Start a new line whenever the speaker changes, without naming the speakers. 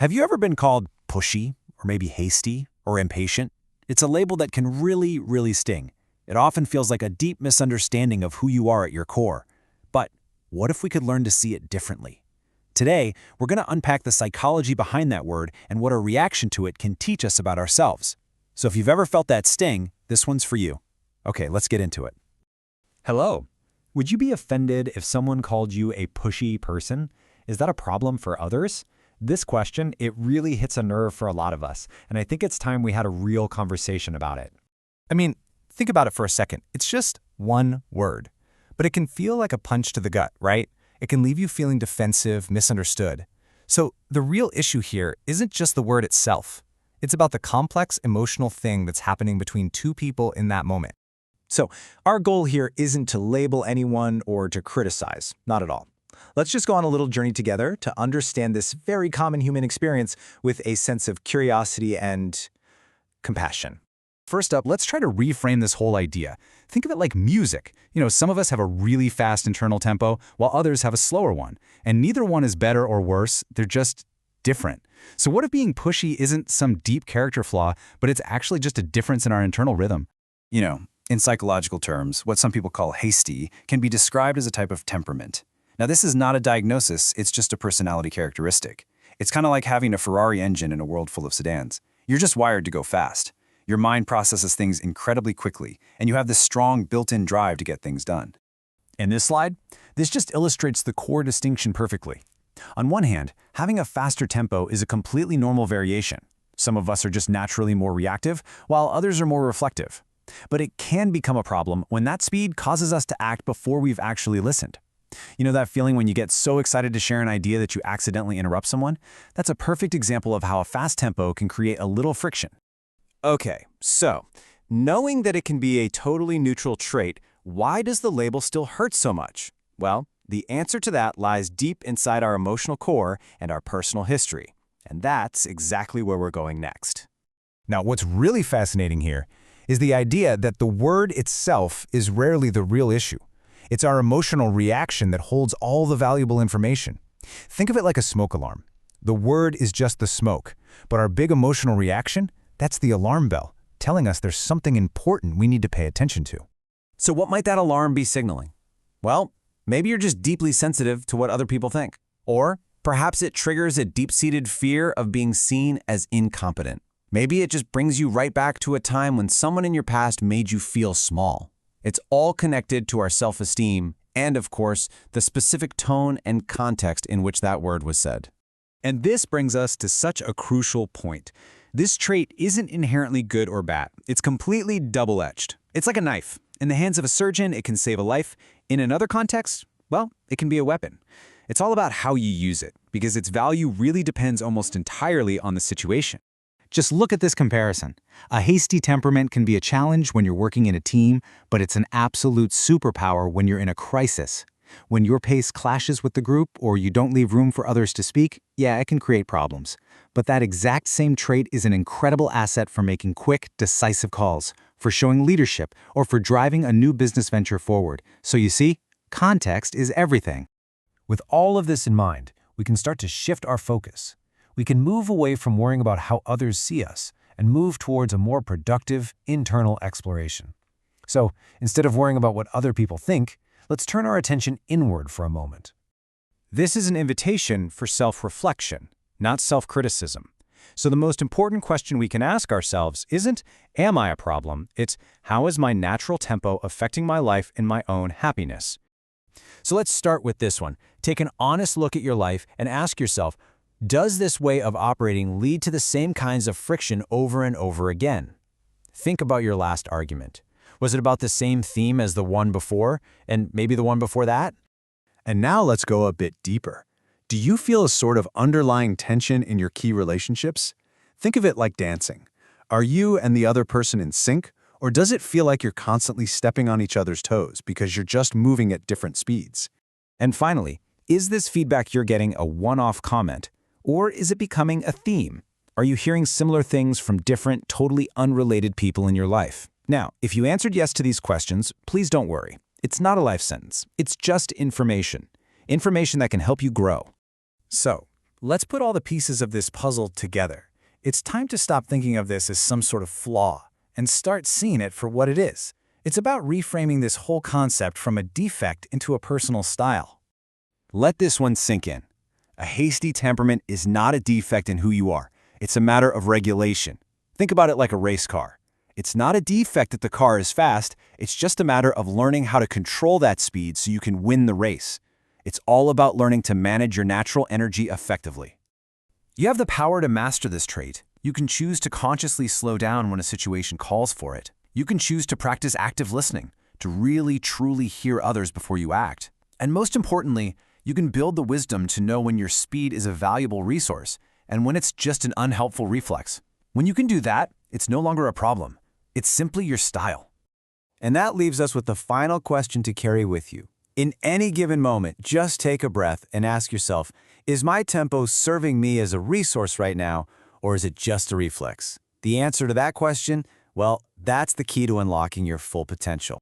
Have you ever been called pushy, or maybe hasty, or impatient? It's a label that can really sting. It often feels like a deep misunderstanding of who you are at your core. But what if we could learn to see it differently? Today, we're going to unpack the psychology behind that word and what a reaction to it can teach us about ourselves. So if you've ever felt that sting, this one's for you. Okay, let's get into it.
Hello. Would you be offended if someone called you a pushy person? Is that a problem for others? This question, it really hits a nerve for a lot of us, and I think it's time we had a real conversation about it.
I mean, think about it for a second. It's just one word, but it can feel like a punch to the gut, right? It can leave you feeling defensive, misunderstood. So the real issue here isn't just the word itself. It's about the complex emotional thing that's happening between two people in that moment.
So our goal here isn't to label anyone or to criticize, not at all. Let's just go on a little journey together to understand this very common human experience with a sense of curiosity and compassion.
First up, let's try to reframe this whole idea. Think of it like music. Some of us have a really fast internal tempo, while others have a slower one. And neither one is better or worse, they're just different. So what if being pushy isn't some deep character flaw, but it's actually just a difference in our internal rhythm?
In psychological terms, what some people call hasty can be described as a type of temperament. Now, this is not a diagnosis, it's just a personality characteristic. It's kind of like having a Ferrari engine in a world full of sedans. You're just wired to go fast. Your mind processes things incredibly quickly, and you have this strong built-in drive to get things done.
In this slide, this just illustrates the core distinction perfectly. On one hand, having a faster tempo is a completely normal variation. Some of us are just naturally more reactive, while others are more reflective. But it can become a problem when that speed causes us to act before we've actually listened. You know that feeling when you get so excited to share an idea that you accidentally interrupt someone? That's a perfect example of how a fast tempo can create a little friction.
Okay, so knowing that it can be a totally neutral trait, why does the label still hurt so much? Well, the answer to that lies deep inside our emotional core and our personal history. And that's exactly where we're going next.
Now, what's really fascinating here is the idea that the word itself is rarely the real issue. It's our emotional reaction that holds all the valuable information. Think of it like a smoke alarm. The word is just the smoke, but our big emotional reaction, that's the alarm bell, telling us there's something important we need to pay attention to.
So what might that alarm be signaling? Well, maybe you're just deeply sensitive to what other people think. Or perhaps it triggers a deep-seated fear of being seen as incompetent. Maybe it just brings you right back to a time when someone in your past made you feel small. It's all connected to our self-esteem and, of course, the specific tone and context in which that word was said.
And this brings us to such a crucial point. This trait isn't inherently good or bad. It's completely double-edged. It's like a knife. In the hands of a surgeon, it can save a life. In another context, well, it can be a weapon. It's all about how you use it, because its value really depends almost entirely on the situation. Just look at this comparison. A hasty temperament can be a challenge when you're working in a team, but it's an absolute superpower when you're in a crisis. When your pace clashes with the group or you don't leave room for others to speak, yeah, it can create problems. But that exact same trait is an incredible asset for making quick, decisive calls, for showing leadership, or for driving a new business venture forward. So you see, context is everything.
With all of this in mind, we can start to shift our focus. We can move away from worrying about how others see us and move towards a more productive internal exploration. So, instead of worrying about what other people think, let's turn our attention inward for a moment.
This is an invitation for self-reflection, not self-criticism. So the most important question we can ask ourselves isn't, am I a problem? It's, how is my natural tempo affecting my life and my own happiness? So let's start with this one. Take an honest look at your life and ask yourself, does this way of operating lead to the same kinds of friction over and over again? Think about your last argument. Was it about the same theme as the one before, and maybe the one before that?
And now let's go a bit deeper. Do you feel a sort of underlying tension in your key relationships? Think of it like dancing. Are you and the other person in sync, or does it feel like you're constantly stepping on each other's toes because you're just moving at different speeds?
And finally, is this feedback you're getting a one-off comment? Or is it becoming a theme? Are you hearing similar things from different, totally unrelated people in your life? Now, if you answered yes to these questions, please don't worry. It's not a life sentence. It's just information. Information that can help you grow.
So, Let's put all the pieces of this puzzle together. It's time to stop thinking of this as some sort of flaw and start seeing it for what it is. It's about reframing this whole concept from a defect into a personal style.
Let this one sink in. A hasty temperament is not a defect in who you are. It's a matter of regulation. Think about it like a race car. It's not a defect that the car is fast, it's just a matter of learning how to control that speed so you can win the race. It's all about learning to manage your natural energy effectively.
You have the power to master this trait. You can choose to consciously slow down when a situation calls for it. You can choose to practice active listening, to really truly hear others before you act. And most importantly, you can build the wisdom to know when your speed is a valuable resource and when it's just an unhelpful reflex. When you can do that, it's no longer a problem. It's simply your style.
And that leaves us with the final question to carry with you. In any given moment, just take a breath and ask yourself, is my tempo serving me as a resource right now, or is it just a reflex? The answer to that question, well, that's the key to unlocking your full potential.